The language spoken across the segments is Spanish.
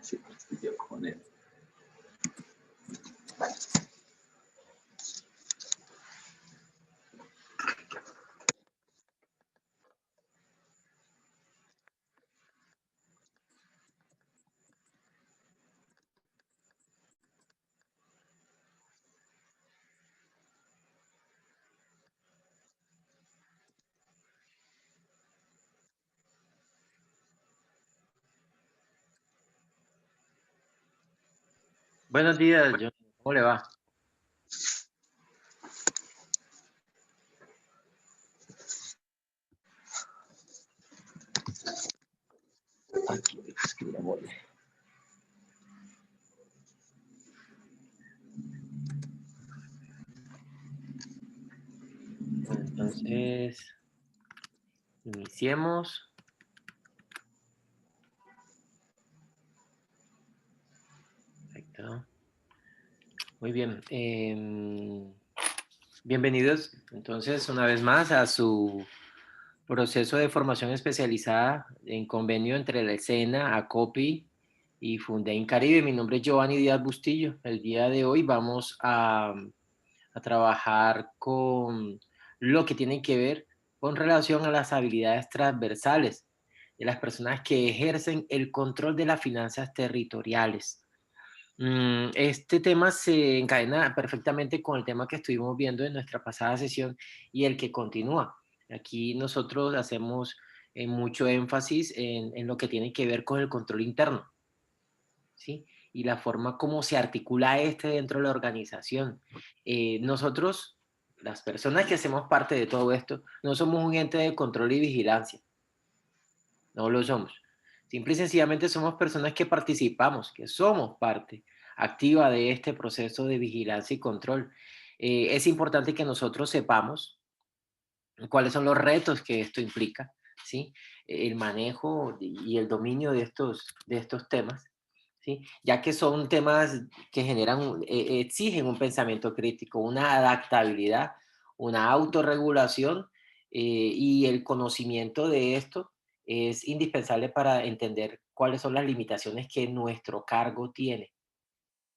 Sí, yo con él. Buenos días, John. ¿Cómo le va? Aquí escribamos. Entonces, iniciemos. Perfecto. Muy bien. Bienvenidos, entonces, una vez más a su proceso de formación especializada en convenio entre la ESENA, ACOPI y Fundain Caribe. Mi nombre es Giovanni Díaz Bustillo. El día de hoy vamos a trabajar con lo que tiene que ver con relación a las habilidades transversales de las personas que ejercen el control de las finanzas territoriales. Este tema se encadena perfectamente con el tema que estuvimos viendo en nuestra pasada sesión y el que continúa. Aquí nosotros hacemos mucho énfasis en lo que tiene que ver con el control interno, ¿sí? Y la forma como se articula este dentro de la organización. Nosotros, las personas que hacemos parte de todo esto, no somos un ente de control y vigilancia, no lo somos. Simple y sencillamente somos personas que participamos, que somos parte activa de este proceso de vigilancia y control. Es importante que nosotros sepamos cuáles son los retos que esto implica, ¿sí? El manejo y el dominio de estos temas, ¿sí? Ya que son temas que generan, exigen un pensamiento crítico, una adaptabilidad, una autorregulación, y el conocimiento de esto es indispensable para entender cuáles son las limitaciones que nuestro cargo tiene,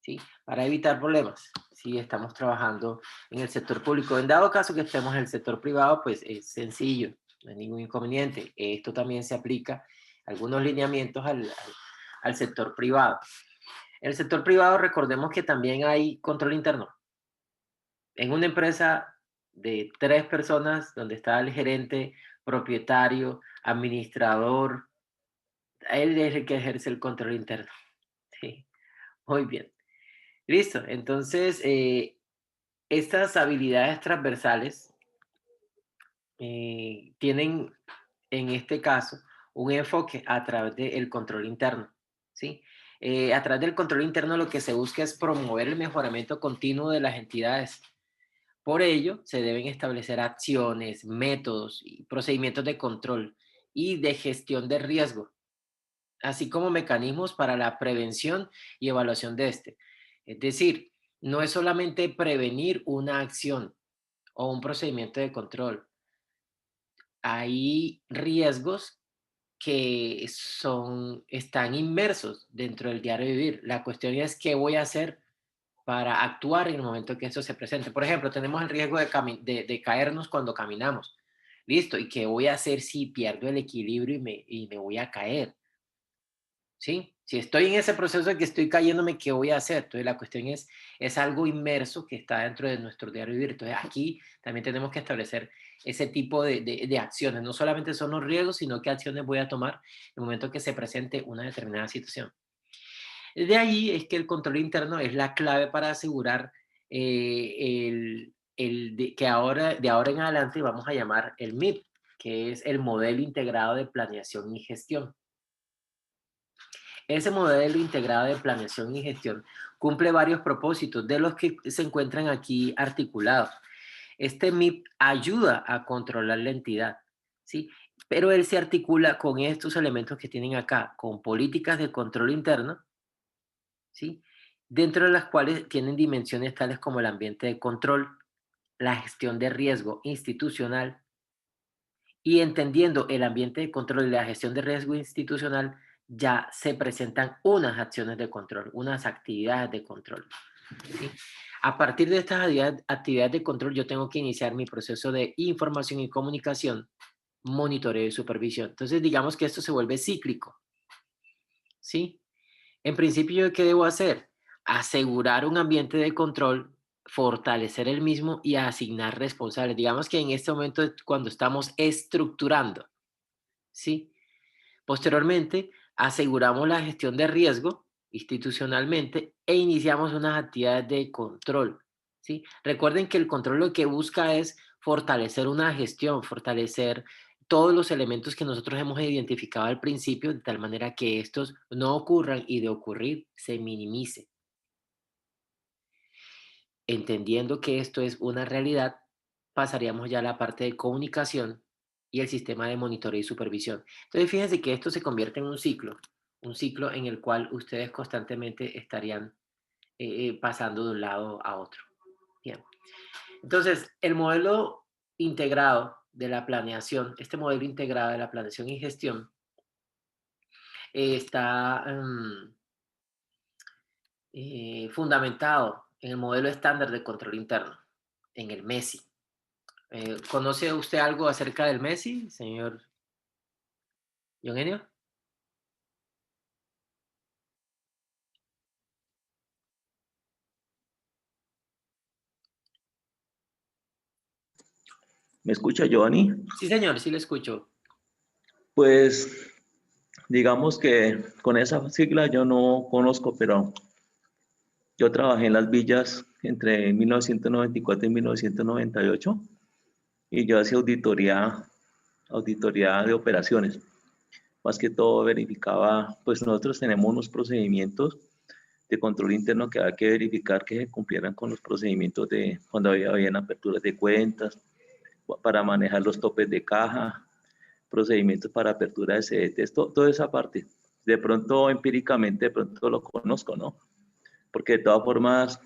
¿sí? Para evitar problemas. Si estamos trabajando en el sector público, en dado caso que estemos en el sector privado, pues es sencillo, no hay ningún inconveniente. Esto también se aplica, algunos lineamientos al sector privado. En el sector privado, recordemos que también hay control interno. En una empresa de 3 personas, donde está el gerente, propietario, administrador, él es el que ejerce el control interno. Sí, muy bien. Listo, entonces estas habilidades transversales tienen en este caso un enfoque a través del control interno, ¿sí? A través del control interno lo que se busca es promover el mejoramiento continuo de las entidades. Por ello, se deben establecer acciones, métodos y procedimientos de control y de gestión de riesgo, así como mecanismos para la prevención y evaluación de este. Es decir, no es solamente prevenir una acción o un procedimiento de control. Hay riesgos que están inmersos dentro del diario vivir. La cuestión es qué voy a hacer para actuar en el momento que eso se presente. Por ejemplo, tenemos el riesgo de caernos cuando caminamos. Listo, ¿y qué voy a hacer si pierdo el equilibrio y me voy a caer? ¿Sí? Si estoy en ese proceso de que estoy cayéndome, ¿qué voy a hacer? Entonces la cuestión es algo inmerso que está dentro de nuestro diario vivir. Entonces aquí también tenemos que establecer ese tipo de acciones. No solamente son los riesgos, sino qué acciones voy a tomar en el momento que se presente una determinada situación. De ahí es que el control interno es la clave para asegurar que de ahora en adelante vamos a llamar el MIP, que es el modelo integrado de planeación y gestión. Ese modelo integrado de planeación y gestión cumple varios propósitos de los que se encuentran aquí articulados. Este MIP ayuda a controlar la entidad, ¿sí? Pero él se articula con estos elementos que tienen acá, con políticas de control interno, ¿sí? Dentro de las cuales tienen dimensiones tales como el ambiente de control, la gestión de riesgo institucional, y entendiendo el ambiente de control y la gestión de riesgo institucional, ya se presentan unas acciones de control, unas actividades de control. ¿Sí? A partir de estas actividades de control, yo tengo que iniciar mi proceso de información y comunicación, monitoreo y supervisión. Entonces, digamos que esto se vuelve cíclico. ¿Sí? En principio, ¿qué debo hacer? Asegurar un ambiente de control, fortalecer el mismo y asignar responsables. Digamos que en este momento es cuando estamos estructurando, ¿sí? Posteriormente, aseguramos la gestión de riesgo institucionalmente e iniciamos unas actividades de control, ¿sí? Recuerden que el control lo que busca es fortalecer una gestión, fortalecer todos los elementos que nosotros hemos identificado al principio, de tal manera que estos no ocurran y de ocurrir se minimice. Entendiendo que esto es una realidad, pasaríamos ya a la parte de comunicación y el sistema de monitoreo y supervisión. Entonces, fíjense que esto se convierte en un ciclo en el cual ustedes constantemente estarían pasando de un lado a otro. Bien. Entonces, el modelo integrado de la planeación, este modelo integrado de la planeación y gestión, está fundamentado en el modelo estándar de control interno, en el MESI. ¿Conoce usted algo acerca del MESI, señor Eugenio? ¿Me escucha, Giovanni? Sí, señor, sí le escucho. Pues digamos que con esa sigla yo no conozco, pero yo trabajé en las villas entre 1994 y 1998 y yo hacía auditoría de operaciones. Más que todo verificaba, pues nosotros tenemos unos procedimientos de control interno que hay que verificar que se cumplieran con los procedimientos de cuando habían aperturas de cuentas, para manejar los topes de caja, procedimientos para apertura de CDTs, toda esa parte. De pronto, empíricamente, de pronto lo conozco, ¿no? Porque de todas formas,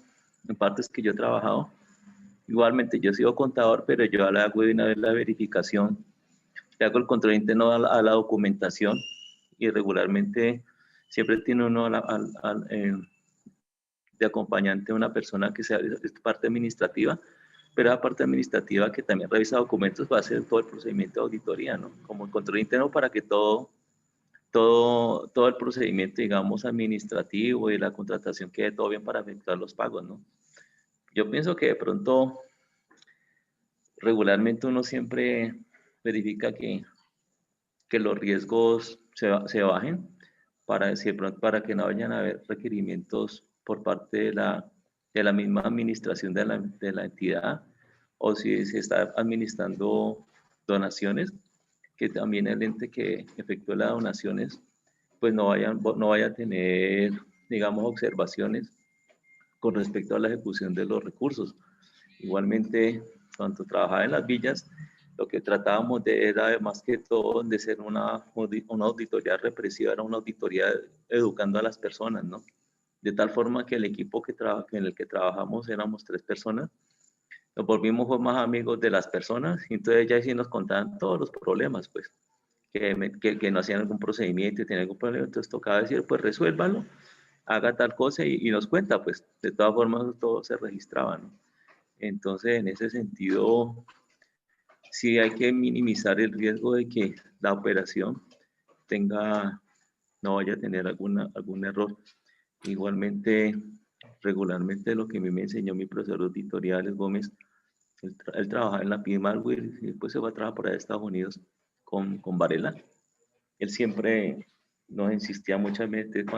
en partes que yo he trabajado, igualmente yo he sido contador, pero yo le hago de una vez la verificación, le hago el control interno a la documentación y regularmente siempre tiene uno de acompañante una persona que sea es parte administrativa, pero la parte administrativa que también revisa documentos va a hacer todo el procedimiento de auditoría, ¿no? Como el control interno para que todo el procedimiento, digamos, administrativo y la contratación quede todo bien para efectuar los pagos, ¿no? Yo pienso que de pronto, regularmente uno siempre verifica que los riesgos se bajen para, decir, para que no vayan a haber requerimientos por parte de la misma administración de la entidad o si se está administrando donaciones, que también el ente que efectúe las donaciones pues no vaya a tener, digamos, observaciones con respecto a la ejecución de los recursos. Igualmente, cuando trabajaba en las villas, lo que tratábamos de era más que todo de ser una auditoría represiva, era una auditoría educando a las personas, ¿no? De tal forma que el equipo en el que trabajamos éramos 3 personas, nos volvimos más amigos de las personas y entonces ya sí nos contaban todos los problemas, pues, que no hacían algún procedimiento y tenían algún problema, entonces tocaba decir, pues resuélvalo, haga tal cosa y nos cuenta, pues, de todas formas todo se registraba, ¿no? Entonces, en ese sentido, sí hay que minimizar el riesgo de que la operación no vaya a tener algún error. Igualmente, regularmente lo que a mí me enseñó mi profesor de auditoría, Alex Gómez, él trabajaba en la PIDE Malware y después se va a trabajar por allá a Estados Unidos con Varela. Él siempre nos insistía muchas veces él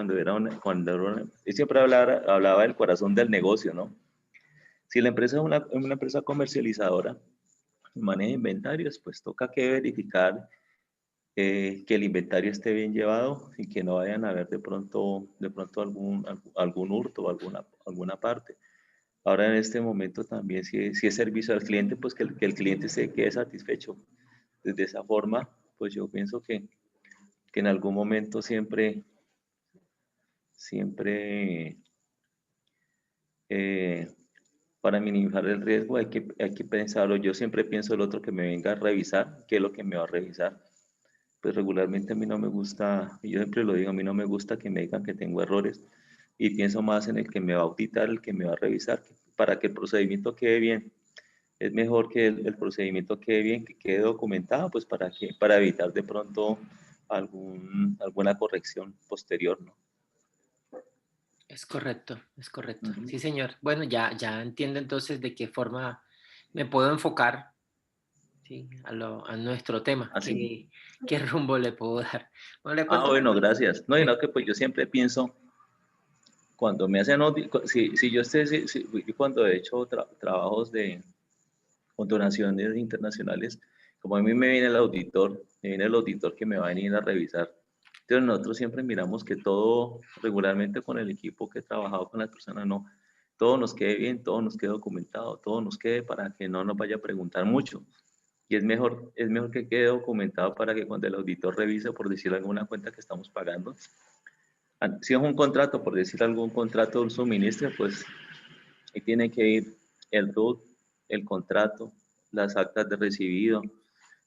siempre hablaba del corazón del negocio, ¿no? Si la empresa es una empresa comercializadora, maneja inventarios, pues toca que verificar que el inventario esté bien llevado y que no vayan a haber de pronto algún hurto o alguna parte. Ahora en este momento también si es servicio al cliente, pues que el cliente se quede satisfecho. De esa forma, pues yo pienso que en algún momento siempre eh, para minimizar el riesgo hay que pensarlo. Yo siempre pienso el otro que me venga a revisar, qué es lo que me va a revisar. pues regularmente a mí no me gusta, y yo siempre lo digo, a mí no me gusta que me digan que tengo errores y pienso más en el que me va a auditar, el que me va a revisar, para que el procedimiento quede bien. Es mejor que el procedimiento quede bien, que quede documentado, pues para evitar de pronto alguna corrección posterior, ¿no? Es correcto, es correcto. Ujú. Sí, señor. Bueno, ya entiendo entonces de qué forma me puedo enfocar, ¿sí? A nuestro tema. Así. ¿Qué rumbo le puedo dar? Bueno, le Ah, cuento. bueno, gracias. No, y no, que pues yo siempre pienso, cuando me hacen, si yo esté, yo cuando he hecho trabajos con donaciones internacionales, como a mí me viene el auditor que me va a venir a revisar. Entonces nosotros siempre miramos que todo, regularmente con el equipo que he trabajado con las personas, no, todo nos quede bien, todo nos quede documentado, todo nos quede para que no nos vaya a preguntar mucho. Y es mejor que quede documentado para que cuando el auditor revise, por decir alguna cuenta que estamos pagando, si es un contrato, por decir algún contrato de un suministro, pues ahí tiene que ir el RUT, el contrato, las actas de recibido,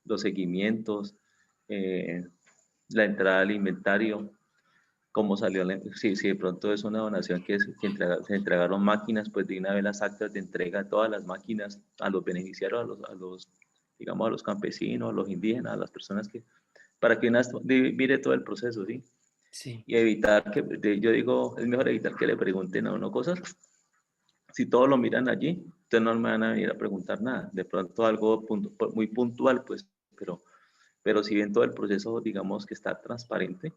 los seguimientos, eh, la entrada al inventario, cómo salió, si de pronto es una donación se entregaron máquinas, pues de una vez las actas de entrega de todas las máquinas a los beneficiarios, digamos, a los campesinos, a los indígenas, a las personas que, para que mire todo el proceso, ¿sí? Sí, Y evitar yo digo, es mejor evitar que le pregunten a uno cosas. Si todos lo miran allí, entonces no me van a venir a preguntar nada. De pronto algo muy puntual, pues, pero si bien todo el proceso, digamos que está transparente,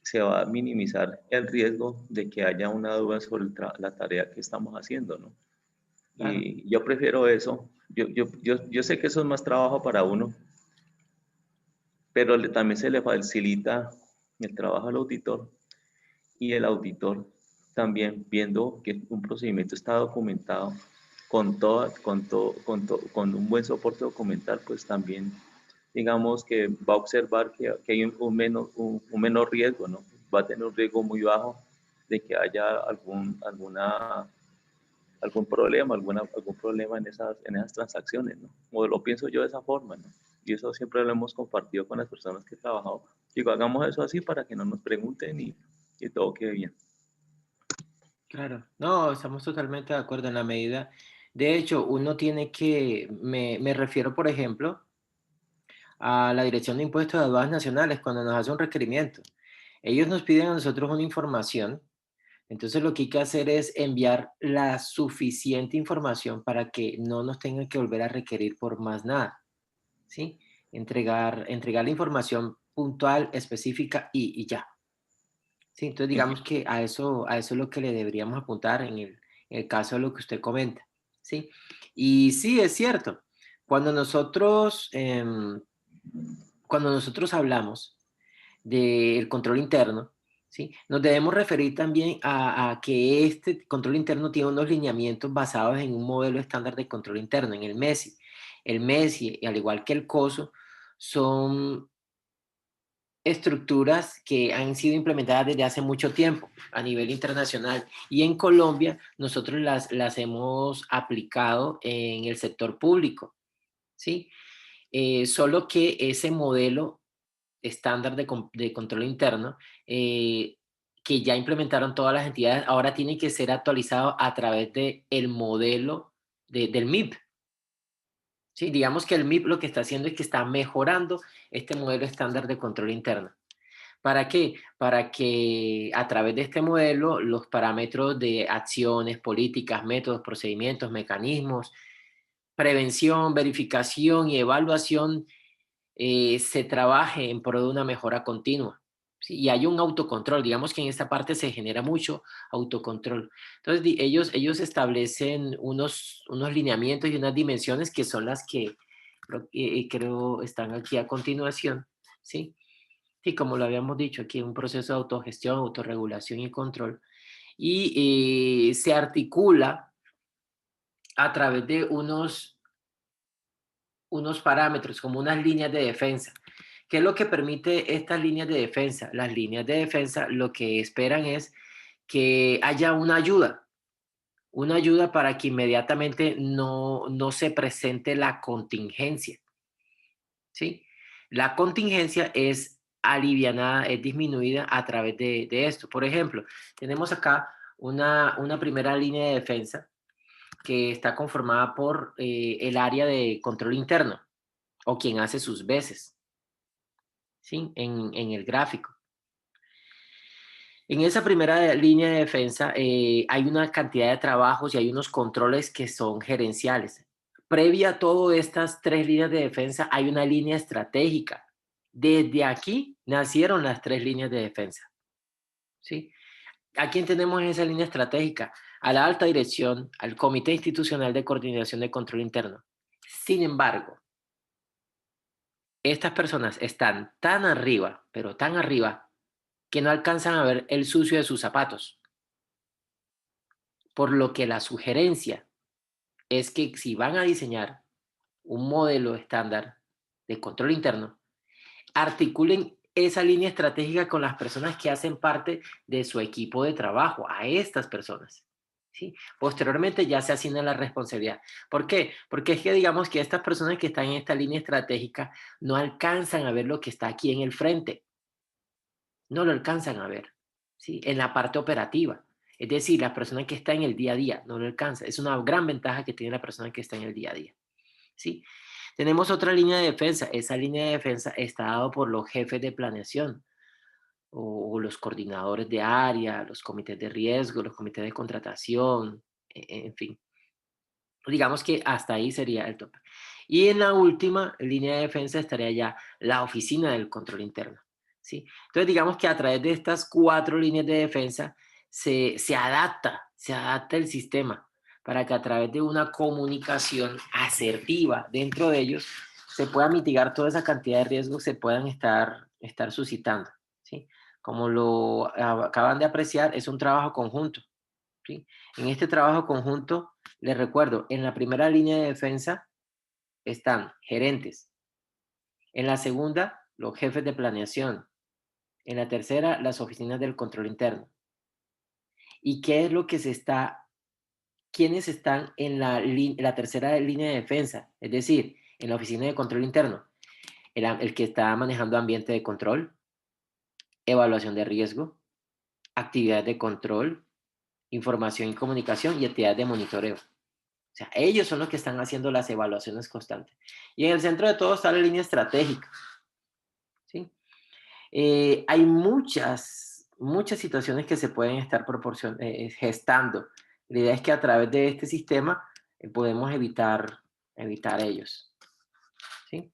se va a minimizar el riesgo de que haya una duda sobre la tarea que estamos haciendo, ¿no? claro. Y yo prefiero eso. Yo sé que eso es más trabajo para uno, pero también se le facilita el trabajo al auditor y el auditor también viendo que un procedimiento está documentado con un buen soporte documental, pues también digamos que va a observar que hay un menor riesgo, ¿no? Va a tener un riesgo muy bajo de que haya algún problema en esas transacciones, ¿no? O lo pienso yo de esa forma, ¿no? Y eso siempre lo hemos compartido con las personas que he trabajado. Digo, hagamos eso así para que no nos pregunten y todo quede bien. Claro, no, estamos totalmente de acuerdo en la medida. De hecho, uno tiene que, me refiero, por ejemplo, a la Dirección de Impuestos de Aduanas Nacionales cuando nos hace un requerimiento. Ellos nos piden a nosotros una información, entonces lo que hay que hacer es enviar la suficiente información para que no nos tengan que volver a requerir por más nada, ¿sí? Entregar la información puntual, específica y ya. Sí, entonces digamos que a eso es lo que le deberíamos apuntar en el caso de lo que usted comenta, ¿sí? Y sí, es cierto, cuando nosotros, cuando nosotros hablamos del control interno, ¿sí? Nos debemos referir también a que este control interno tiene unos lineamientos basados en un modelo estándar de control interno, en el MESI. El MESI, al igual que el COSO, son estructuras que han sido implementadas desde hace mucho tiempo a nivel internacional y en Colombia nosotros las hemos aplicado en el sector público, ¿sí? Solo que ese modelo estándar de control interno que ya implementaron todas las entidades ahora tiene que ser actualizado a través del modelo del MIP. ¿Sí? Digamos que el MIP lo que está haciendo es que está mejorando este modelo estándar de control interno. ¿Para qué? Para que a través de este modelo los parámetros de acciones, políticas, métodos, procedimientos, mecanismos, prevención, verificación y evaluación se trabaje en pro de una mejora continua. ¿Sí? Y hay un autocontrol, digamos que en esta parte se genera mucho autocontrol. Entonces ellos establecen unos lineamientos y unas dimensiones que son las que creo están aquí a continuación. ¿Sí? Sí, como lo habíamos dicho, aquí un proceso de autogestión, autorregulación y control. Y se articula a través de unos parámetros, como unas líneas de defensa. ¿Qué es lo que permite estas líneas de defensa? Las líneas de defensa lo que esperan es que haya una ayuda para que inmediatamente no se presente la contingencia, ¿sí? La contingencia es alivianada, es disminuida a través de esto. Por ejemplo, tenemos acá una primera línea de defensa que está conformada por el área de control interno o quien hace sus veces, ¿sí? En el gráfico. En esa primera línea de defensa hay una cantidad de trabajos y hay unos controles que son gerenciales. Previa a todas estas tres líneas de defensa hay una línea estratégica. Desde aquí nacieron las tres líneas de defensa, ¿sí? ¿A quién tenemos en esa línea estratégica? A la alta dirección, al Comité Institucional de Coordinación de Control Interno. Sin embargo, estas personas están tan arriba, pero tan arriba, que no alcanzan a ver el sucio de sus zapatos. Por lo que la sugerencia es que si van a diseñar un modelo estándar de control interno, articulen esa línea estratégica con las personas que hacen parte de su equipo de trabajo, a estas personas, ¿sí? Posteriormente ya se asigna la responsabilidad. ¿Por qué? Porque es que digamos que estas personas que están en esta línea estratégica no alcanzan a ver lo que está aquí en el frente, no lo alcanzan a ver, ¿sí? En la parte operativa. Es decir, la persona que está en el día a día no lo alcanza. Es una gran ventaja que tiene la persona que está en el día a día, ¿sí? Tenemos otra línea de defensa. Esa línea de defensa está dada por los jefes de planeación o los coordinadores de área, los comités de riesgo, los comités de contratación, en fin. Digamos que hasta ahí sería el tope. Y en la última línea de defensa estaría ya la oficina del control interno, ¿sí? Entonces digamos que a través de estas cuatro líneas de defensa se adapta el sistema para que a través de una comunicación asertiva dentro de ellos se pueda mitigar toda esa cantidad de riesgos que se puedan estar suscitando, ¿sí? Como lo acaban de apreciar, es un trabajo conjunto, ¿sí? En este trabajo conjunto, les recuerdo, en la primera línea de defensa están gerentes, en la segunda, los jefes de planeación, en la tercera, las oficinas del control interno. ¿Y qué es lo que quiénes están en la tercera línea de defensa? Es decir, en la oficina de control interno, el que está manejando ambiente de control, evaluación de riesgo, actividades de control, información y comunicación y actividades de monitoreo. O sea, ellos son los que están haciendo las evaluaciones constantes. Y en el centro de todo está la línea estratégica, ¿sí? Hay muchas situaciones que se pueden estar gestando. La idea es que a través de este sistema podemos evitar ellos, ¿sí?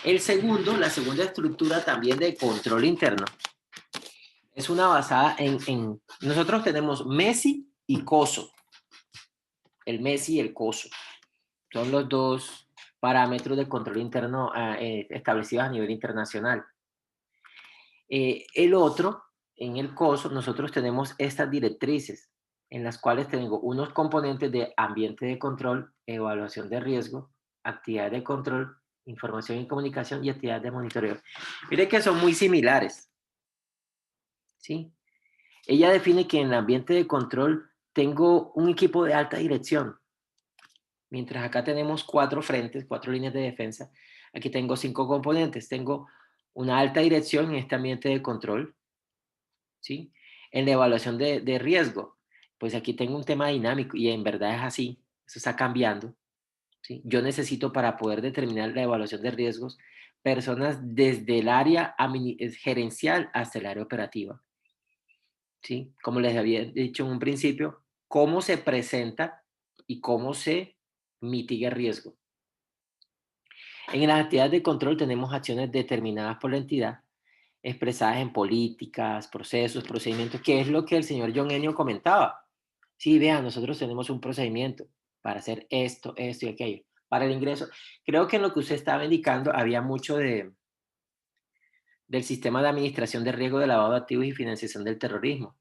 La segunda estructura también de control interno es una basada nosotros tenemos MESI y COSO. El MESI y el COSO son los dos parámetros de control interno establecidos a nivel internacional. El otro, en el COSO, nosotros tenemos estas directrices en las cuales tengo unos componentes de ambiente de control, evaluación de riesgo, actividad de control, información y comunicación y actividad de monitoreo. Mire que son muy similares, ¿sí? Ella define que en el ambiente de control tengo un equipo de alta dirección. Mientras acá tenemos 4 frentes, 4 líneas de defensa, aquí tengo 5 componentes. Tengo una alta dirección en este ambiente de control, ¿sí? En la evaluación de riesgo, pues aquí tengo un tema dinámico y en verdad es así, eso está cambiando, ¿sí? Yo necesito para poder determinar la evaluación de riesgos personas desde el área gerencial hasta el área operativa, ¿sí? Como les había dicho en un principio, cómo se presenta y cómo se mitiga el riesgo. En las actividades de control tenemos acciones determinadas por la entidad, expresadas en políticas, procesos, procedimientos, que es lo que el señor John Enio comentaba. Sí, vean, nosotros tenemos un procedimiento para hacer esto, esto y aquello. Para el ingreso, creo que en lo que usted estaba indicando había mucho del sistema de administración de riesgo de lavado de activos y financiación del terrorismo,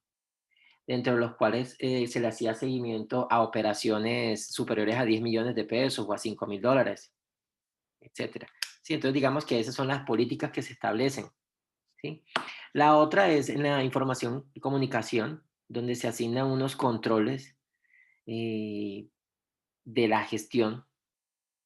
dentro de los cuales se le hacía seguimiento a operaciones superiores a 10 millones de pesos o a $5,000, etcétera. Sí, entonces digamos que esas son las políticas que se establecen, ¿sí? La otra es en la información y comunicación, donde se asignan unos controles de la gestión,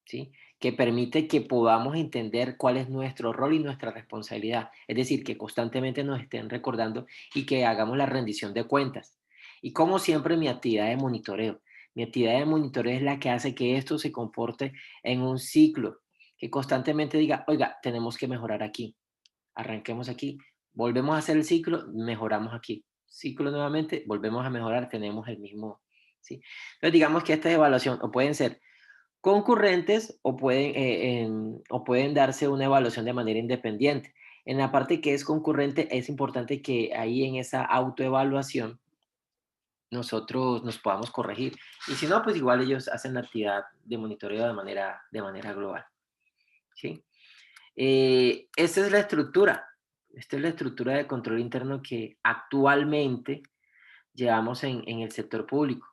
¿sí? que permite que podamos entender cuál es nuestro rol y nuestra responsabilidad. Es decir, que constantemente nos estén recordando y que hagamos la rendición de cuentas. Y como siempre, mi actividad de monitoreo. Mi actividad de monitoreo es la que hace que esto se comporte en un ciclo, que constantemente diga, oiga, tenemos que mejorar aquí, arranquemos aquí, volvemos a hacer el ciclo, mejoramos aquí, ciclo nuevamente, volvemos a mejorar, tenemos el mismo, ¿sí? Entonces digamos que esta evaluación o pueden ser concurrentes o pueden darse una evaluación de manera independiente. En la parte que es concurrente, es importante que ahí en esa autoevaluación nosotros nos podamos corregir. Y si no, pues igual ellos hacen la actividad de monitoreo de manera global. ¿Sí? Esta es la estructura. Esta es la estructura de control interno que actualmente llevamos en el sector público.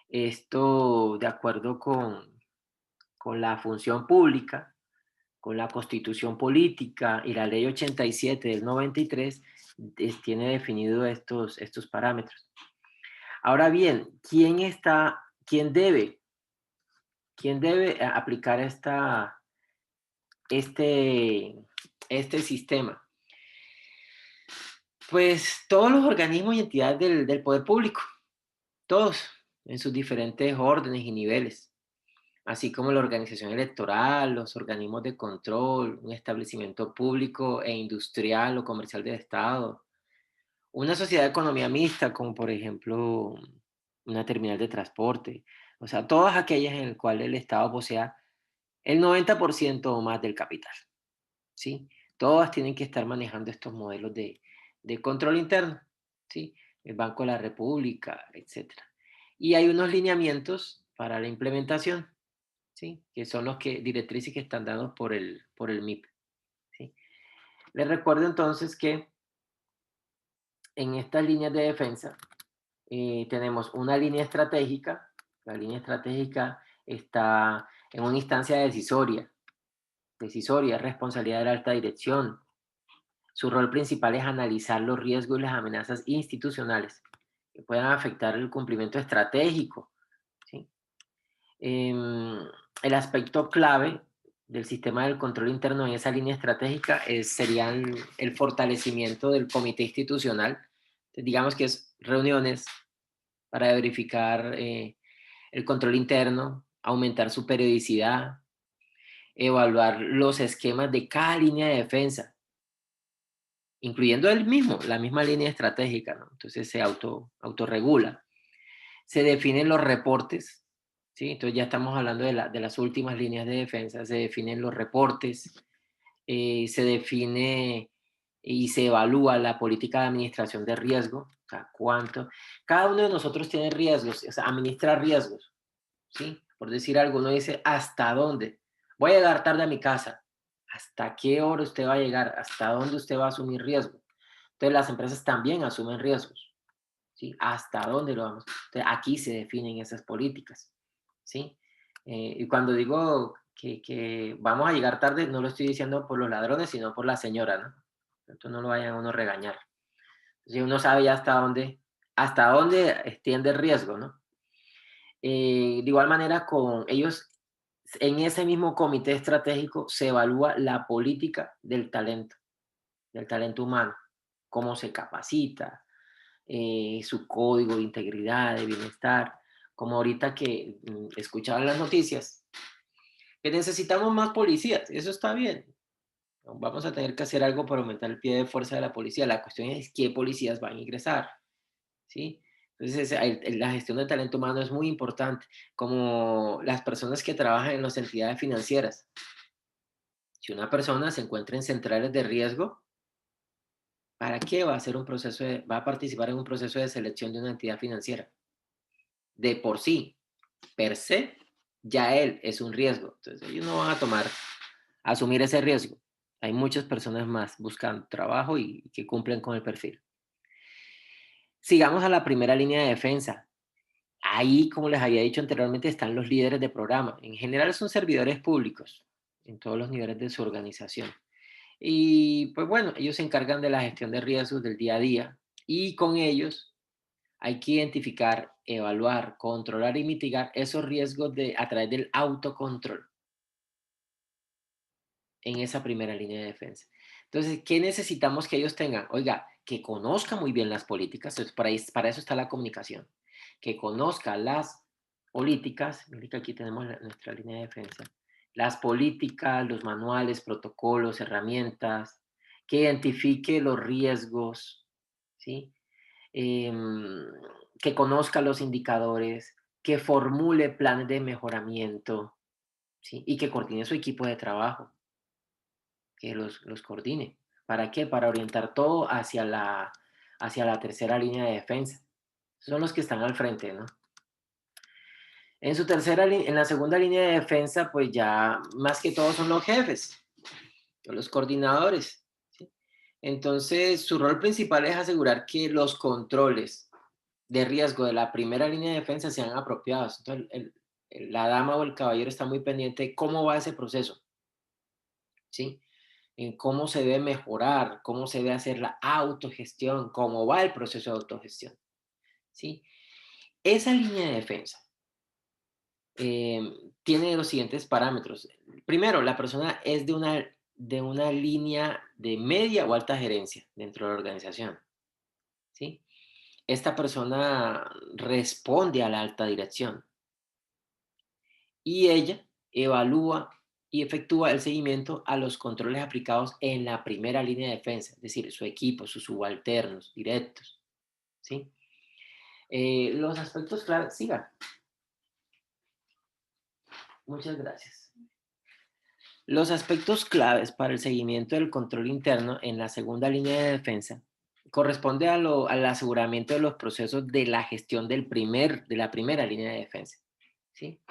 Esto de acuerdo con la función pública, con la constitución política y la ley 87 del 93, tiene definido estos parámetros. Ahora bien, quién debe aplicar este, este sistema? Pues todos los organismos y entidades del poder público, todos, en sus diferentes órdenes y niveles, así como la organización electoral, los organismos de control, un establecimiento público e industrial o comercial del Estado, una sociedad de economía mixta, como por ejemplo una terminal de transporte, o sea, todas aquellas en las cuales el Estado posea el 90% o más del capital, ¿sí? Todas tienen que estar manejando estos modelos de control interno, ¿sí? El Banco de la República, etcétera. Y hay unos lineamientos para la implementación, ¿sí? Que son los directrices que están dados por el MIP, ¿sí? Les recuerdo entonces que en estas líneas de defensa tenemos una línea estratégica. La línea estratégica está en una instancia decisoria, responsabilidad de la alta dirección. Su rol principal es analizar los riesgos y las amenazas institucionales que puedan afectar el cumplimiento estratégico, ¿sí? El aspecto clave del sistema del control interno en esa línea estratégica sería el fortalecimiento del comité institucional. Digamos que es reuniones para verificar el control interno, aumentar su periodicidad, evaluar los esquemas de cada línea de defensa, incluyendo la misma línea estratégica, ¿no? Entonces se autorregula. Se definen los reportes, ¿sí? Entonces ya estamos hablando de las últimas líneas de defensa, se definen los reportes, se define y se evalúa la política de administración de riesgo, o sea, cuánto. Cada uno de nosotros tiene riesgos, o sea, administra riesgos, ¿sí? Por decir algo, uno dice, ¿hasta dónde? Voy a llegar tarde a mi casa. ¿Hasta qué hora usted va a llegar? ¿Hasta dónde usted va a asumir riesgo? Entonces las empresas también asumen riesgos, ¿sí? ¿Hasta dónde lo vamos? Entonces aquí se definen esas políticas, ¿sí? Y cuando digo que vamos a llegar tarde, no lo estoy diciendo por los ladrones, sino por la señora, ¿no? Entonces no lo vayan a uno a regañar. Entonces uno sabe ya hasta dónde extiende el riesgo, ¿no? De igual manera, con ellos, en ese mismo comité estratégico se evalúa la política del talento humano, cómo se capacita, su código de integridad, de bienestar, como ahorita que escuchaban las noticias, que necesitamos más policías, eso está bien. Vamos a tener que hacer algo para aumentar el pie de fuerza de la policía. La cuestión es qué policías van a ingresar, ¿sí? Entonces, la gestión del talento humano es muy importante, como las personas que trabajan en las entidades financieras. Si una persona se encuentra en centrales de riesgo, ¿para qué va a hacer va a participar en un proceso de selección de una entidad financiera? De por sí, per se, ya él es un riesgo. Entonces, ellos no van asumir ese riesgo. Hay muchas personas más buscando trabajo y que cumplen con el perfil. Sigamos a la primera línea de defensa. Ahí, como les había dicho anteriormente, están los líderes de programa. En general son servidores públicos en todos los niveles de su organización. Y pues bueno, ellos se encargan de la gestión de riesgos del día a día y con ellos hay que identificar, evaluar, controlar y mitigar esos riesgos a través del autocontrol. en esa primera línea de defensa. Entonces, ¿qué necesitamos que ellos tengan? Oiga, que conozca muy bien las políticas, entonces para eso está la comunicación, que conozca las políticas, mire que aquí tenemos nuestra línea de defensa, las políticas, los manuales, protocolos, herramientas, que identifique los riesgos, ¿sí? Que conozca los indicadores, que formule planes de mejoramiento, ¿sí? Y que coordine su equipo de trabajo, que los coordine. ¿Para qué? Para orientar todo hacia la tercera línea de defensa. Son los que están al frente, ¿no? En la segunda línea de defensa, pues ya más que todo son los jefes, los coordinadores, ¿sí? Entonces, su rol principal es asegurar que los controles de riesgo de la primera línea de defensa sean apropiados. Entonces, la dama o el caballero está muy pendiente de cómo va ese proceso, ¿sí? En cómo se debe mejorar, cómo se debe hacer la autogestión, cómo va el proceso de autogestión, ¿sí? Esa línea de defensa tiene los siguientes parámetros. Primero, la persona es de una línea de media o alta gerencia dentro de la organización, ¿sí? Esta persona responde a la alta dirección y ella evalúa y efectúa el seguimiento a los controles aplicados en la primera línea de defensa, es decir, su equipo, sus subalternos directos, ¿sí? Los aspectos claves, siga. Muchas gracias. Los aspectos claves para el seguimiento del control interno en la segunda línea de defensa corresponde al aseguramiento de los procesos de la gestión de la primera línea de defensa, ¿sí?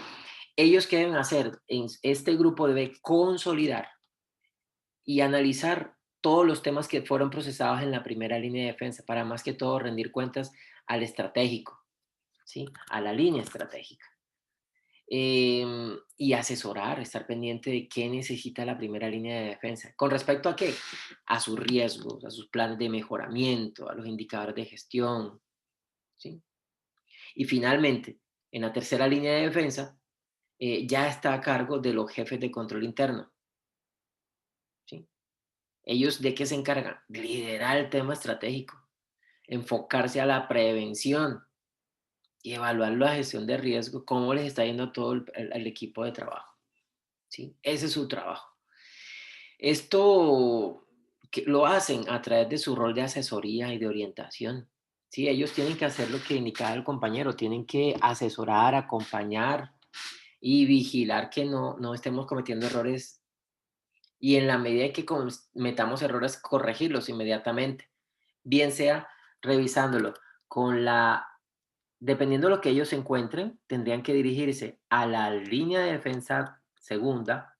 Ellos qué deben hacer, este grupo debe consolidar y analizar todos los temas que fueron procesados en la primera línea de defensa para más que todo rendir cuentas al estratégico, ¿sí? A la línea estratégica. Y asesorar, estar pendiente de qué necesita la primera línea de defensa. ¿Con respecto a qué? A sus riesgos, a sus planes de mejoramiento, a los indicadores de gestión, ¿sí? Y finalmente, en la tercera línea de defensa, ya está a cargo de los jefes de control interno, ¿sí? ¿Ellos de qué se encargan? Liderar el tema estratégico, enfocarse a la prevención y evaluar la gestión de riesgo, cómo les está yendo a todo el equipo de trabajo, ¿sí? Ese es su trabajo. Esto lo hacen a través de su rol de asesoría y de orientación. Sí, ellos tienen que hacer lo que indicaba el compañero, tienen que asesorar, acompañar y vigilar que no estemos cometiendo errores y en la medida en que cometamos errores, corregirlos inmediatamente. Bien sea revisándolo con dependiendo de lo que ellos encuentren, tendrían que dirigirse a la línea de defensa segunda,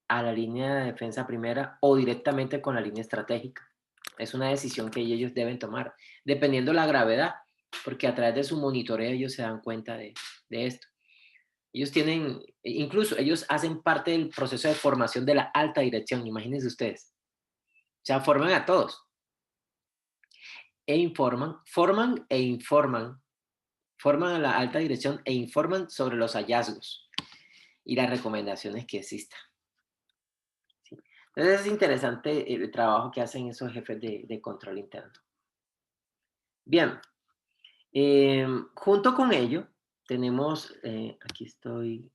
a la línea de defensa primera o directamente con la línea estratégica. Es una decisión que ellos deben tomar, dependiendo la gravedad, porque a través de su monitoreo ellos se dan cuenta de esto. Ellos tienen, incluso ellos hacen parte del proceso de formación de la alta dirección, imagínense ustedes. O sea, forman a todos. Forman e informan. Forman a la alta dirección e informan sobre los hallazgos y las recomendaciones que existan. ¿Sí? Entonces es interesante el trabajo que hacen esos jefes de control interno. Bien, junto con ello tenemos, aquí estoy,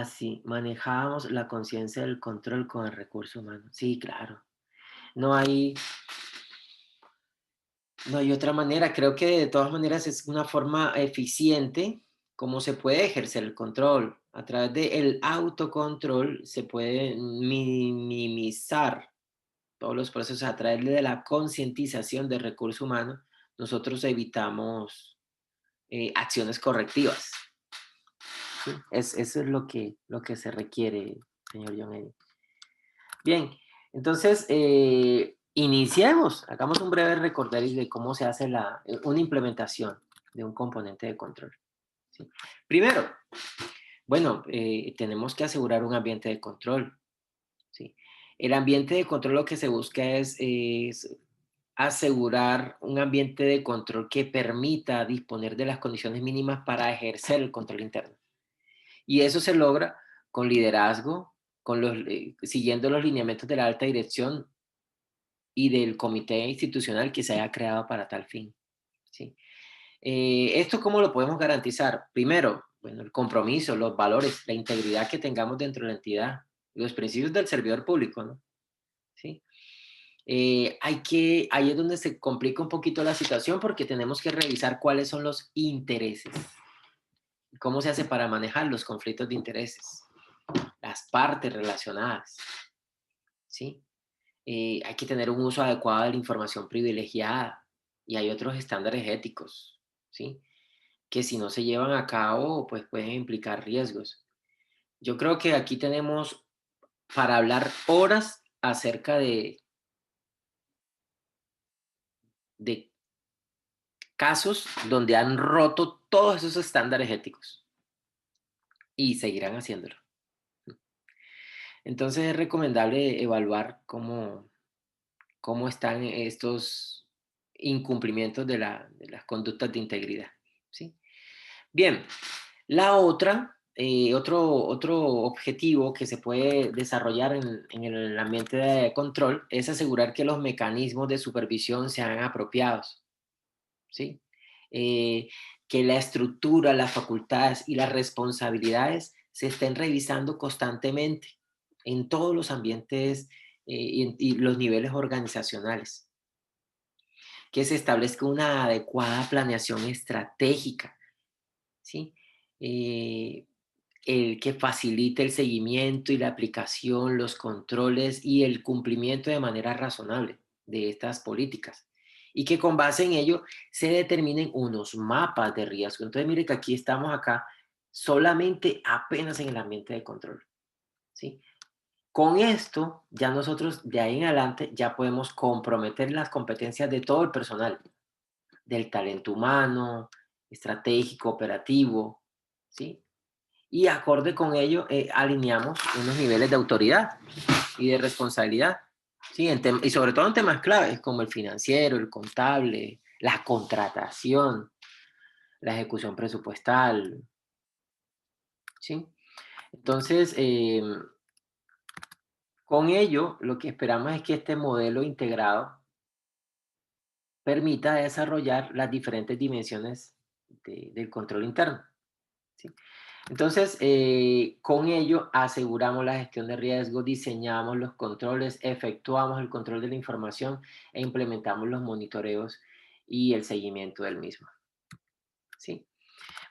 sí, manejamos la conciencia del control con el recurso humano. Sí, claro. No hay, no hay otra manera. Creo que de todas maneras es una forma eficiente como se puede ejercer el control. A través del autocontrol se puede minimizar todos los procesos. A través de la concientización del recurso humano, nosotros evitamos acciones correctivas. ¿Sí? Eso es lo que se requiere, señor John Eddy. Bien, entonces, iniciemos. Hagamos un breve recorderis de cómo se hace una implementación de un componente de control. ¿Sí? Primero, bueno, tenemos que asegurar un ambiente de control. ¿Sí? El ambiente de control lo que se busca es asegurar un ambiente de control que permita disponer de las condiciones mínimas para ejercer el control interno. Y eso se logra con liderazgo, siguiendo los lineamientos de la alta dirección y del comité institucional que se haya creado para tal fin. ¿Sí? ¿Esto cómo lo podemos garantizar? Primero, bueno, el compromiso, los valores, la integridad que tengamos dentro de la entidad, los principios del servidor público, ¿no? ¿Sí? Ahí es donde se complica un poquito la situación porque tenemos que revisar cuáles son los intereses. ¿Cómo se hace para manejar los conflictos de intereses? Las partes relacionadas, ¿sí? Hay que tener un uso adecuado de la información privilegiada y hay otros estándares éticos, ¿sí? Que si no se llevan a cabo, pues pueden implicar riesgos. Yo creo que aquí tenemos para hablar horas acerca de casos donde han roto todos esos estándares éticos y seguirán haciéndolo. Entonces es recomendable evaluar cómo están estos incumplimientos de las conductas de integridad, ¿sí? Bien, otro objetivo que se puede desarrollar en el ambiente de control es asegurar que los mecanismos de supervisión sean apropiados, ¿sí? Que la estructura, las facultades y las responsabilidades se estén revisando constantemente en todos los ambientes y los niveles organizacionales. Que se establezca una adecuada planeación estratégica, ¿sí? Eh, el que facilite el seguimiento y la aplicación, los controles y el cumplimiento de manera razonable de estas políticas. Y que con base en ello se determinen unos mapas de riesgo. Entonces, mire que aquí estamos acá solamente apenas en el ambiente de control, ¿sí? Con esto, ya nosotros de ahí en adelante ya podemos comprometer las competencias de todo el personal, del talento humano, estratégico, operativo, ¿sí? Y acorde con ello, alineamos unos niveles de autoridad y de responsabilidad, ¿sí? Y sobre todo en temas claves como el financiero, el contable, la contratación, la ejecución presupuestal, ¿sí? Entonces, con ello, lo que esperamos es que este modelo integrado permita desarrollar las diferentes dimensiones del control interno, ¿sí? Entonces, con ello aseguramos la gestión de riesgo, diseñamos los controles, efectuamos el control de la información e implementamos los monitoreos y el seguimiento del mismo, ¿sí?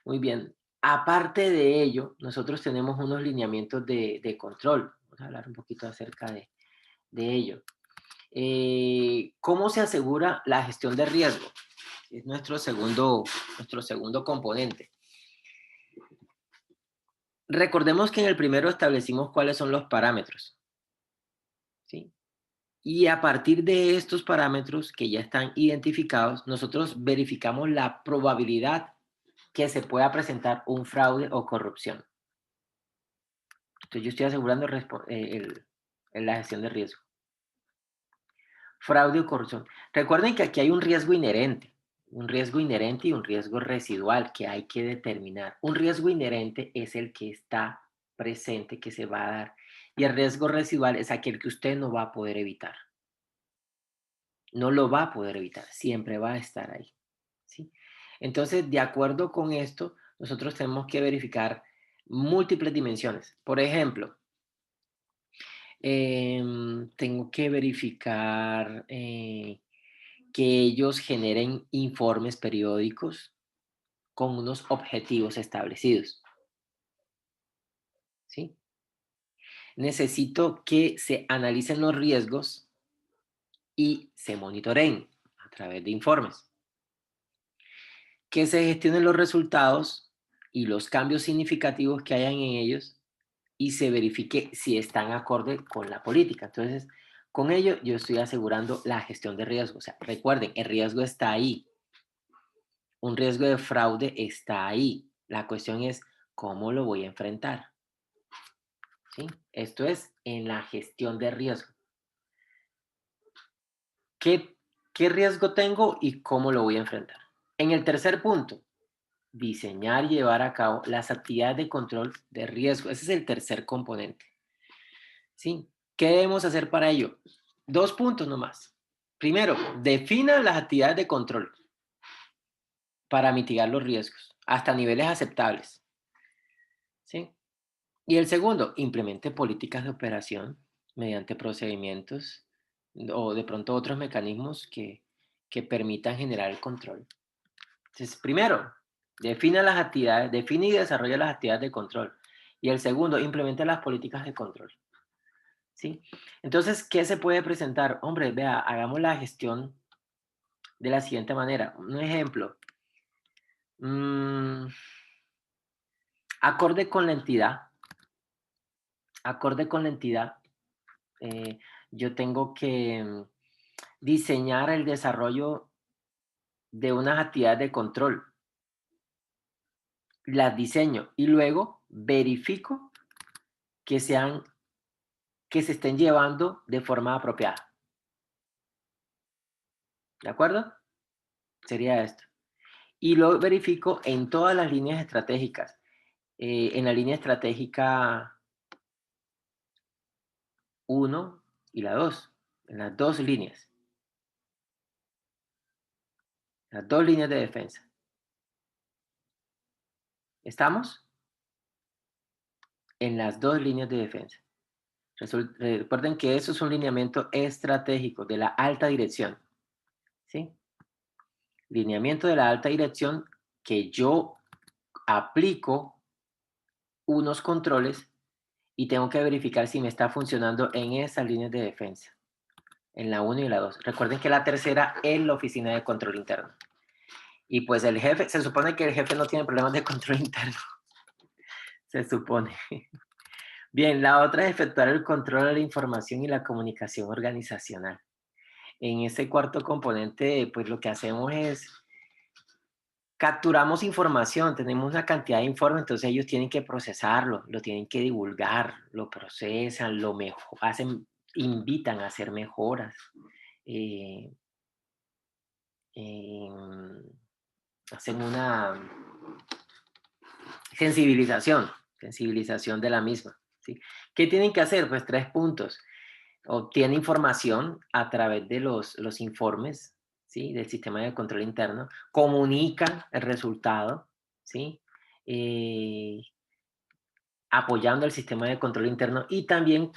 Muy bien. Aparte de ello, nosotros tenemos unos lineamientos de control. Vamos a hablar un poquito acerca de ello. ¿Cómo se asegura la gestión de riesgo? Es nuestro segundo componente. Recordemos que en el primero establecimos cuáles son los parámetros, ¿sí? Y a partir de estos parámetros que ya están identificados, nosotros verificamos la probabilidad que se pueda presentar un fraude o corrupción. Entonces yo estoy asegurando la gestión de riesgo. Fraude o corrupción. Recuerden que aquí hay un riesgo inherente y un riesgo residual que hay que determinar. Un riesgo inherente es el que está presente, que se va a dar, y el riesgo residual es aquel que usted no va a poder evitar. No lo va a poder evitar, siempre va a estar ahí, ¿sí? Entonces, de acuerdo con esto, nosotros tenemos que verificar múltiples dimensiones. Por ejemplo, tengo que verificar que ellos generen informes periódicos con unos objetivos establecidos, ¿sí? Necesito que se analicen los riesgos y se monitoreen a través de informes. Que se gestionen los resultados y los cambios significativos que hayan en ellos y se verifique si están acorde con la política. Entonces, con ello yo estoy asegurando la gestión de riesgo. O sea, recuerden, el riesgo está ahí. Un riesgo de fraude está ahí. La cuestión es cómo lo voy a enfrentar, ¿sí? Esto es en la gestión de riesgo. ¿Qué riesgo tengo y cómo lo voy a enfrentar? En el tercer punto, diseñar y llevar a cabo las actividades de control de riesgo. Ese es el tercer componente. ¿Sí? ¿Qué debemos hacer para ello? 2 puntos nomás. Primero, defina las actividades de control para mitigar los riesgos hasta niveles aceptables. ¿Sí? Y el segundo, implemente políticas de operación mediante procedimientos o de pronto otros mecanismos que permitan generar el control. Entonces, primero, define las actividades, define y desarrolla las actividades de control. Y el segundo, implementa las políticas de control. ¿Sí? Entonces, ¿qué se puede presentar? Hombre, vea, hagamos la gestión de la siguiente manera. Un ejemplo. Acorde con la entidad. Acorde con la entidad. Yo tengo que diseñar el desarrollo de unas actividades de control. Las diseño y luego verifico que se estén llevando de forma apropiada. ¿De acuerdo? Sería esto. Y lo verifico en todas las líneas estratégicas. En la línea estratégica 1 y la 2. En las dos líneas. Las dos líneas de defensa. ¿Estamos? En las dos líneas de defensa. Recuerden que eso es un lineamiento estratégico de la alta dirección. ¿Sí? Lineamiento de la alta dirección que yo aplico unos controles y tengo que verificar si me está funcionando en esas líneas de defensa, en la 1 y la 2. Recuerden que la tercera es la oficina de control interno. Y pues el jefe, se supone que el jefe no tiene problemas de control interno. Se supone. Bien, la otra es efectuar el control de la información y la comunicación organizacional. En ese cuarto componente, pues lo que hacemos es capturamos información, tenemos una cantidad de informes, entonces ellos tienen que procesarlo, lo tienen que divulgar, lo procesan, lo mejor, invitan a hacer mejoras, eh, hacen una sensibilización de la misma. ¿Sí? ¿Qué tienen que hacer? Pues 3 puntos. Obtiene información a través de los informes, ¿sí? Del sistema de control interno, comunica el resultado, ¿sí? Apoyando el sistema de control interno y también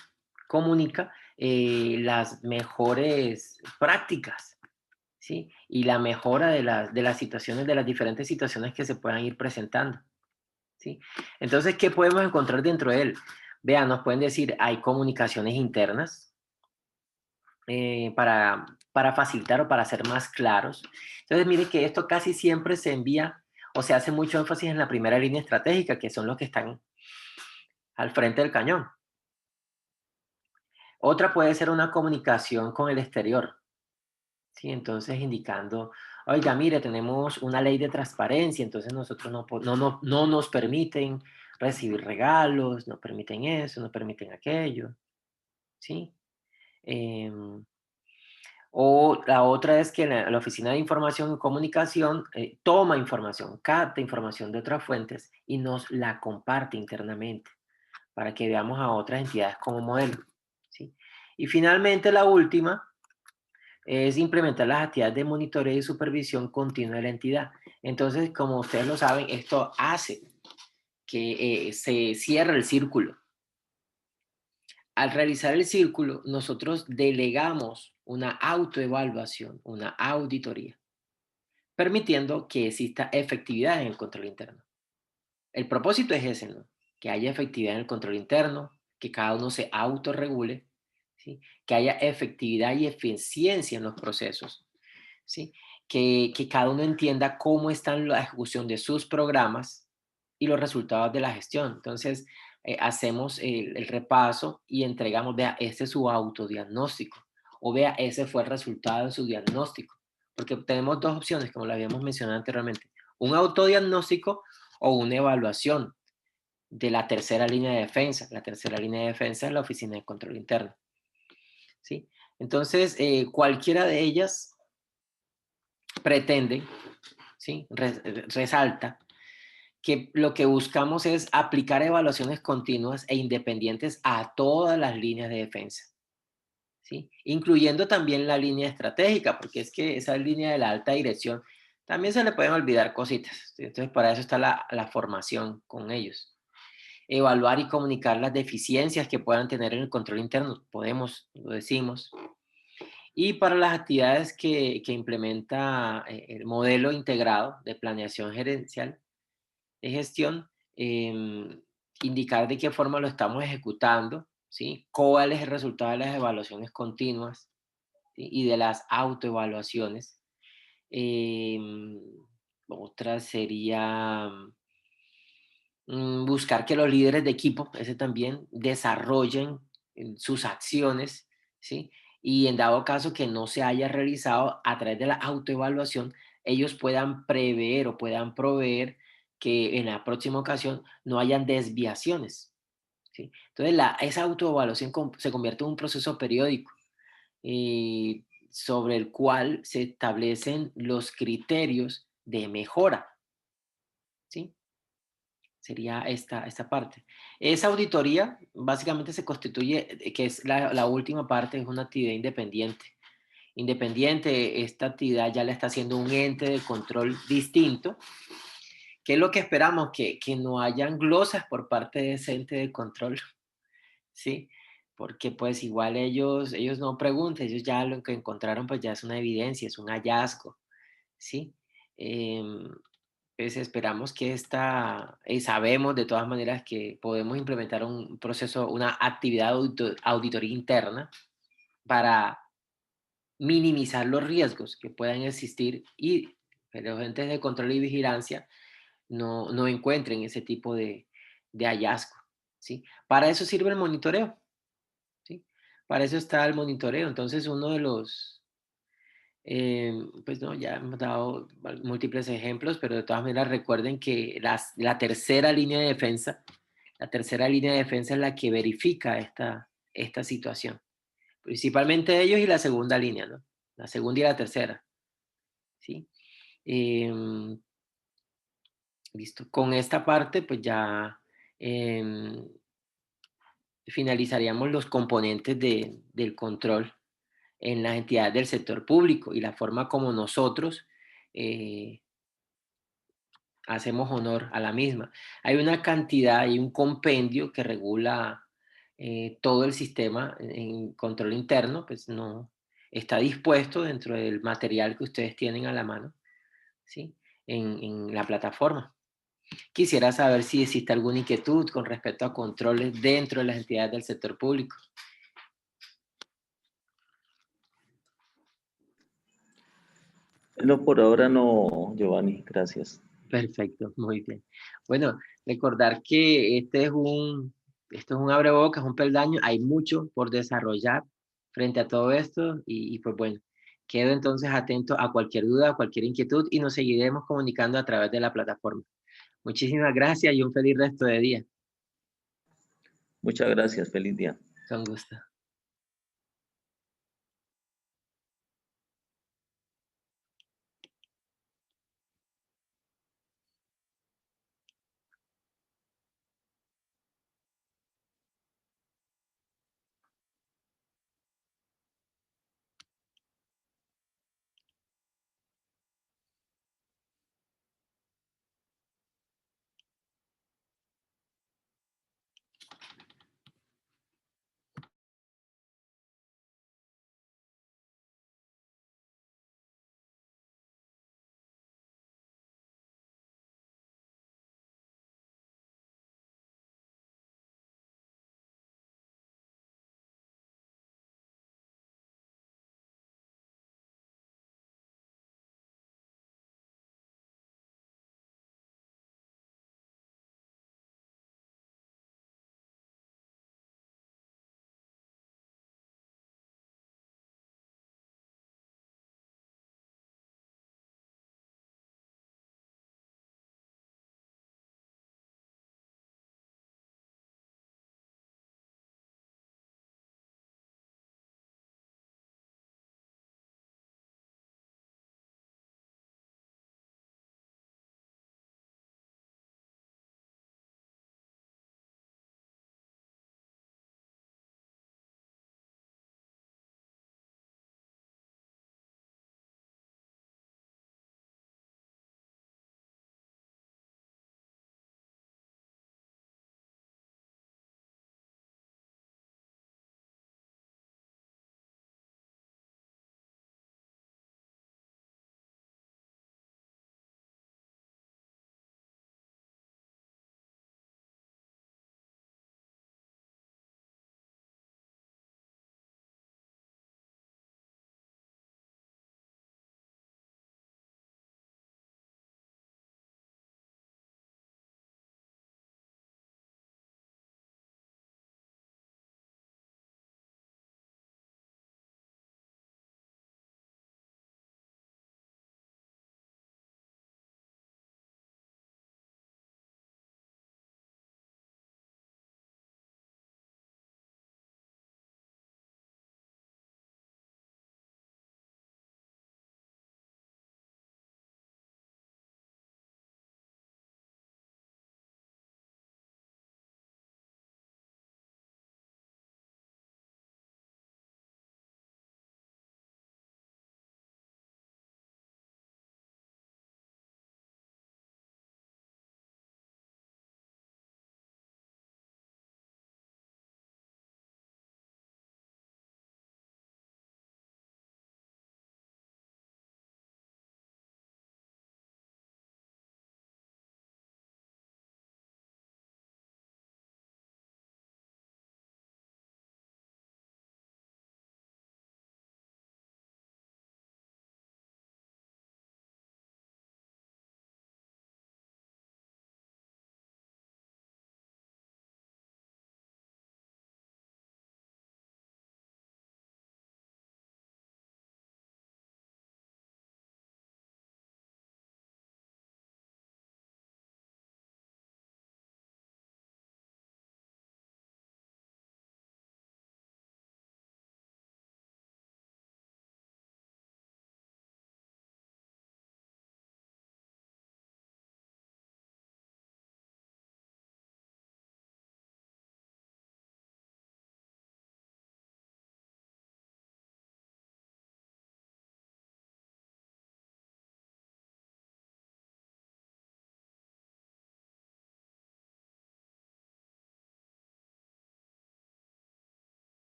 comunica las mejores prácticas, ¿sí? Y la mejora de las situaciones, de las diferentes situaciones que se puedan ir presentando, ¿sí? Entonces, ¿qué podemos encontrar dentro de él? Vean, nos pueden decir, hay comunicaciones internas, para facilitar o para ser más claros. Entonces, mire que esto casi siempre se envía o se hace mucho énfasis en la primera línea estratégica, que son los que están al frente del cañón. Otra puede ser una comunicación con el exterior, ¿sí? Entonces, indicando, oiga, mire, tenemos una ley de transparencia, entonces nosotros no nos permiten recibir regalos, no permiten eso, no permiten aquello, ¿sí? O la otra es que la Oficina de Información y Comunicación toma información, capta información de otras fuentes y nos la comparte internamente para que veamos a otras entidades como modelo, ¿sí? Y finalmente la última es implementar las actividades de monitoreo y supervisión continua de la entidad. Entonces, como ustedes lo saben, esto hace que se cierre el círculo. Al realizar el círculo, nosotros delegamos una autoevaluación, una auditoría, permitiendo que exista efectividad en el control interno. El propósito es ese, ¿no? Que haya efectividad en el control interno, que cada uno se autorregule, ¿sí? Que haya efectividad y eficiencia en los procesos, ¿sí? Que cada uno entienda cómo está la ejecución de sus programas y los resultados de la gestión. Entonces, hacemos el repaso y entregamos, vea, este es su autodiagnóstico, o vea, ese fue el resultado de su diagnóstico. Porque tenemos dos opciones, como lo habíamos mencionado anteriormente, un autodiagnóstico o una evaluación de la tercera línea de defensa. La tercera línea de defensa es la Oficina de Control Interno, ¿sí? Entonces, cualquiera de ellas pretende, ¿sí? Resalta que lo que buscamos es aplicar evaluaciones continuas e independientes a todas las líneas de defensa, ¿sí? Incluyendo también la línea estratégica, porque es que esa línea de la alta dirección también se le pueden olvidar cositas. ¿Sí? Entonces, para eso está la formación con ellos. Evaluar y comunicar las deficiencias que puedan tener en el control interno, podemos, lo decimos. Y para las actividades que implementa el modelo integrado de planeación gerencial de gestión, indicar de qué forma lo estamos ejecutando, ¿sí? Cuál es el resultado de las evaluaciones continuas, ¿sí? Y de las autoevaluaciones. Em, Otra sería buscar que los líderes de equipo, ese también, desarrollen sus acciones, ¿sí? Y en dado caso que no se haya realizado a través de la autoevaluación, ellos puedan prever o puedan proveer que en la próxima ocasión no hayan desviaciones, ¿sí? Entonces, esa autoevaluación se convierte en un proceso periódico sobre el cual se establecen los criterios de mejora, ¿sí? Sería esta parte. Esa auditoría básicamente se constituye, que es la última parte, es una actividad independiente. Independiente, esta actividad ya la está haciendo un ente de control distinto. ¿Qué es lo que esperamos? Que no hayan glosas por parte de ese ente de control, ¿sí? Porque pues igual ellos no preguntan, ellos ya lo que encontraron pues ya es una evidencia, es un hallazgo, ¿sí? Em, pues esperamos que sabemos de todas maneras que podemos implementar un proceso, una actividad de auditoría interna para minimizar los riesgos que puedan existir y que los entes de control y vigilancia no encuentren ese tipo de hallazgo, ¿sí? Para eso sirve el monitoreo, ¿sí? Para eso está el monitoreo. Entonces, uno de los, pues no, ya hemos dado múltiples ejemplos, pero de todas maneras recuerden que la tercera línea de defensa, la tercera línea de defensa es la que verifica esta situación. Principalmente ellos y la segunda línea, ¿no? La segunda y la tercera, ¿sí? Em, Listo. Con esta parte, pues ya em, finalizaríamos los componentes del control en las entidades del sector público y la forma como nosotros eh, hacemos honor a la misma. Hay una cantidad y un compendio que regula todo el sistema en control interno, pues no está dispuesto dentro del material que ustedes tienen a la mano, ¿sí? En la plataforma. Quisiera saber si existe alguna inquietud con respecto a controles dentro de las entidades del sector público. No, por ahora no, Giovanni, gracias. Perfecto, muy bien. Bueno, recordar que esto es un abrebocas, un peldaño, hay mucho por desarrollar frente a todo esto y pues bueno, quedo entonces atento a cualquier duda, a cualquier inquietud y nos seguiremos comunicando a través de la plataforma. Muchísimas gracias y un feliz resto de día. Muchas gracias, feliz día. Con gusto.